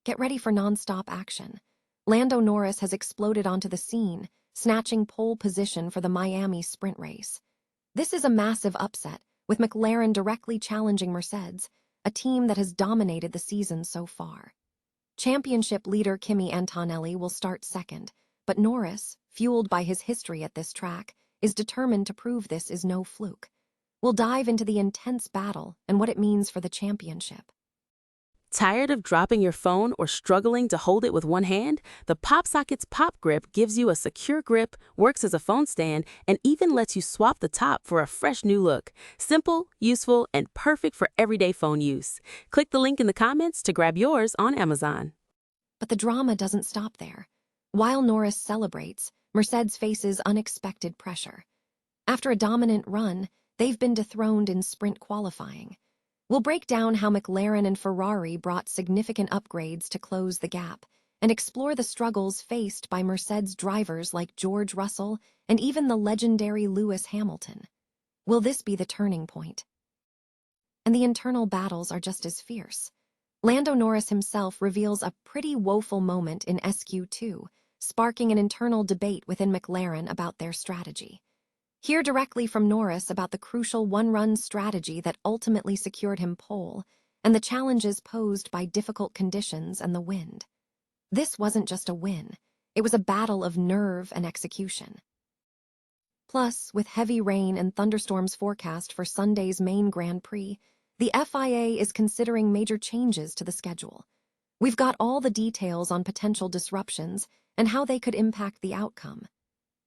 Get ready for non-stop action. Lando Norris has exploded onto the scene, snatching pole position for the Miami sprint race. This is a massive upset, with McLaren directly challenging Mercedes, a team that has dominated the season so far. Championship leader Kimi Antonelli will start second, but Norris, fueled by his history at this track, is determined to prove this is no fluke. We'll dive into the intense battle and what it means for the championship. Tired of dropping your phone or struggling to hold it with one hand? The PopSocket's Pop Grip gives you a secure grip, works as a phone stand, and even lets you swap the top for a fresh new look. Simple, useful, and perfect for everyday phone use. Click the link in the comments to grab yours on Amazon. But the drama doesn't stop there. While Norris celebrates, Mercedes faces unexpected pressure. After a dominant run, they've been dethroned in sprint qualifying. We'll break down how McLaren and Ferrari brought significant upgrades to close the gap and explore the struggles faced by Mercedes drivers like George Russell and even the legendary Lewis Hamilton. Will this be the turning point? And the internal battles are just as fierce. Lando Norris himself reveals a pretty woeful moment in SQ2, sparking an internal debate within McLaren about their strategy. Hear directly from Norris about the crucial one-run strategy that ultimately secured him pole and the challenges posed by difficult conditions and the wind. This wasn't just a win, it was a battle of nerve and execution. Plus, with heavy rain and thunderstorms forecast for Sunday's main Grand Prix, the FIA is considering major changes to the schedule. We've got all the details on potential disruptions and how they could impact the outcome.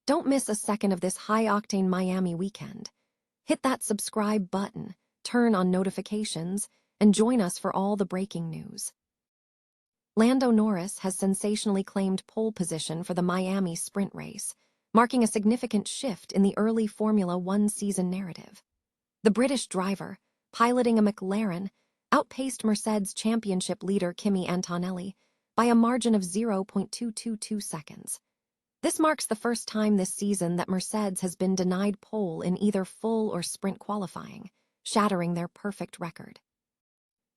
Don't miss a second of this high-octane Miami weekend. Hit that subscribe button, turn on notifications, and join us for all the breaking news. Lando Norris has sensationally claimed pole position for the Miami sprint race, marking a significant shift in the early Formula One season narrative. The British driver, piloting a McLaren, outpaced Mercedes championship leader Kimi Antonelli by a margin of 0.222 seconds. This marks the first time this season that Mercedes has been denied pole in either full or sprint qualifying, shattering their perfect record.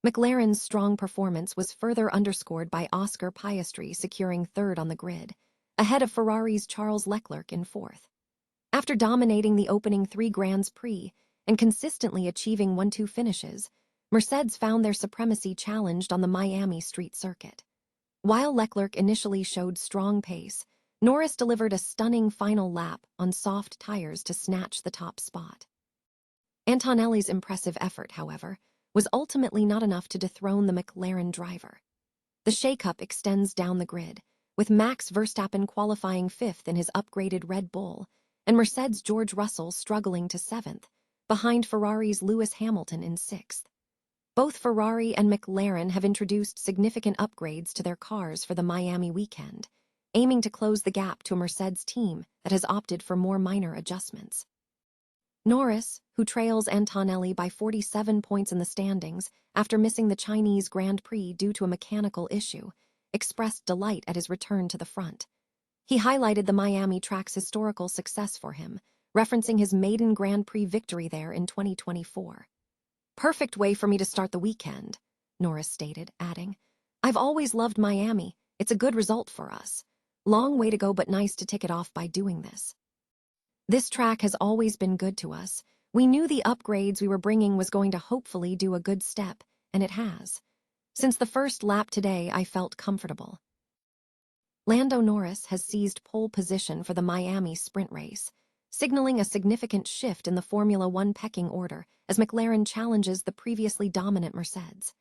McLaren's strong performance was further underscored by Oscar Piastri securing third on the grid, ahead of Ferrari's Charles Leclerc in fourth. After dominating the opening 3 Grands Prix and consistently achieving 1-2 finishes, Mercedes found their supremacy challenged on the Miami street circuit. While Leclerc initially showed strong pace, Norris delivered a stunning final lap on soft tires to snatch the top spot. Antonelli's impressive effort, however, was ultimately not enough to dethrone the McLaren driver. The shakeup extends down the grid, with Max Verstappen qualifying 5th in his upgraded Red Bull, and Mercedes' George Russell struggling to 7th, behind Ferrari's Lewis Hamilton in 6th. Both Ferrari and McLaren have introduced significant upgrades to their cars for the Miami weekend, aiming to close the gap to a Mercedes team that has opted for more minor adjustments. Norris, who trails Antonelli by 47 points in the standings after missing the Chinese Grand Prix due to a mechanical issue, expressed delight at his return to the front. He highlighted the Miami track's historical success for him, referencing his maiden Grand Prix victory there in 2024. "Perfect way for me to start the weekend," Norris stated, adding, "I've always loved Miami. It's a good result for us. Long way to go, but nice to tick it off by doing this. This track has always been good to us. We knew the upgrades we were bringing was going to hopefully do a good step, and it has. Since the first lap today, I felt comfortable." Lando Norris has seized pole position for the Miami sprint race, signaling a significant shift in the Formula One pecking order as McLaren challenges the previously dominant Mercedes.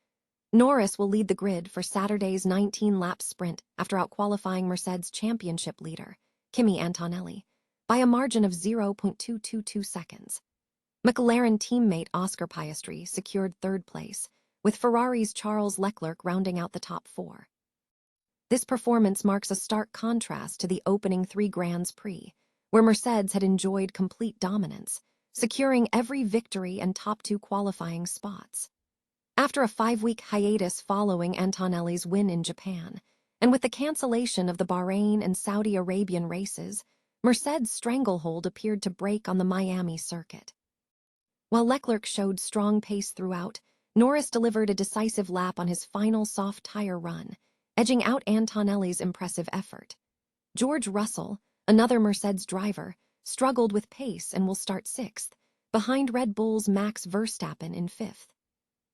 Norris will lead the grid for Saturday's 19-lap sprint after outqualifying Mercedes championship leader, Kimi Antonelli, by a margin of 0.222 seconds. McLaren teammate Oscar Piastri secured third place, with Ferrari's Charles Leclerc rounding out the top 4. This performance marks a stark contrast to the opening 3 Grands Prix, where Mercedes had enjoyed complete dominance, securing every victory and top 2 qualifying spots. After a 5-week hiatus following Antonelli's win in Japan, and with the cancellation of the Bahrain and Saudi Arabian races, Mercedes' stranglehold appeared to break on the Miami circuit. While Leclerc showed strong pace throughout, Norris delivered a decisive lap on his final soft tire run, edging out Antonelli's impressive effort. George Russell, another Mercedes driver, struggled with pace and will start sixth, behind Red Bull's Max Verstappen in fifth.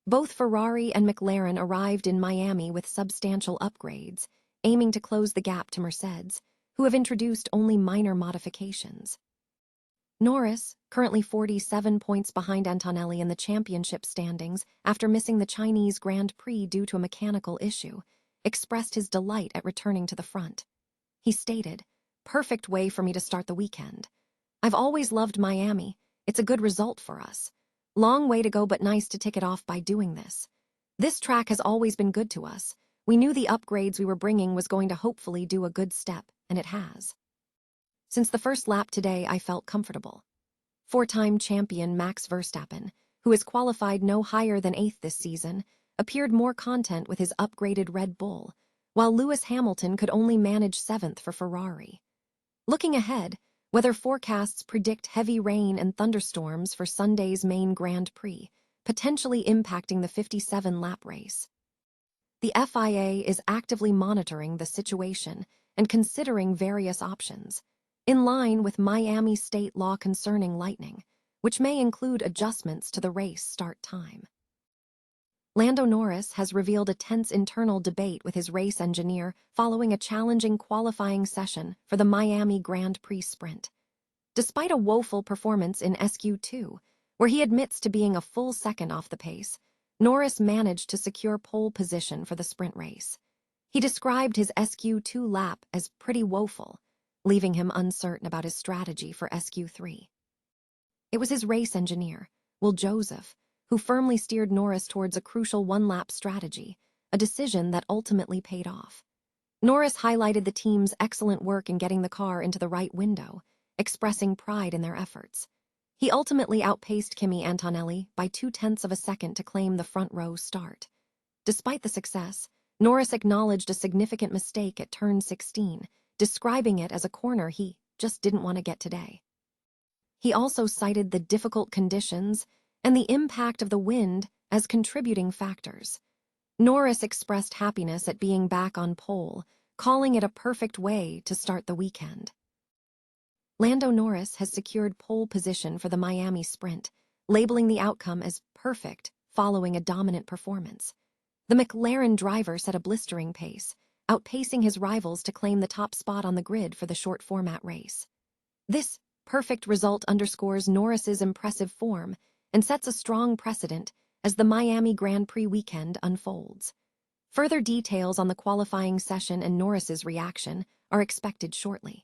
Both Ferrari and McLaren arrived in Miami with substantial upgrades, aiming to close the gap to Mercedes, who have introduced only minor modifications. Norris, currently 47 points behind Antonelli in the championship standings after missing the Chinese Grand Prix due to a mechanical issue, expressed his delight at returning to the front. He stated, "Perfect way for me to start the weekend. I've always loved Miami. It's a good result for us. Long way to go, but nice to tick it off by doing this. This track has always been good to us. We knew the upgrades we were bringing was going to hopefully do a good step, and it has. Since the first lap today, I felt comfortable." Four-time champion Max Verstappen, who has qualified no higher than 8th this season, appeared more content with his upgraded Red Bull, while Lewis Hamilton could only manage 7th for Ferrari. Looking ahead, weather forecasts predict heavy rain and thunderstorms for Sunday's main Grand Prix, potentially impacting the 57-lap race. The FIA is actively monitoring the situation and considering various options, in line with Miami state law concerning lightning, which may include adjustments to the race start time. Lando Norris has revealed a tense internal debate with his race engineer following a challenging qualifying session for the Miami Grand Prix sprint. Despite a woeful performance in SQ2, where he admits to being a full second off the pace, Norris managed to secure pole position for the sprint race. He described his SQ2 lap as pretty woeful, leaving him uncertain about his strategy for SQ3. It was his race engineer, Will Joseph, who firmly steered Norris towards a crucial one-lap strategy, a decision that ultimately paid off. Norris highlighted the team's excellent work in getting the car into the right window, expressing pride in their efforts. He ultimately outpaced Kimi Antonelli by 0.2 of a second to claim the front row start. Despite the success, Norris acknowledged a significant mistake at turn 16, describing it as a corner he just didn't want to get today. He also cited the difficult conditions and the impact of the wind as contributing factors. Norris expressed happiness at being back on pole, calling it a perfect way to start the weekend. Lando Norris has secured pole position for the Miami sprint, labeling the outcome as perfect following a dominant performance. The McLaren driver set a blistering pace, outpacing his rivals to claim the top spot on the grid for the short format race. This perfect result underscores Norris's impressive form and sets a strong precedent as the Miami Grand Prix weekend unfolds. Further details on the qualifying session and Norris's reaction are expected shortly.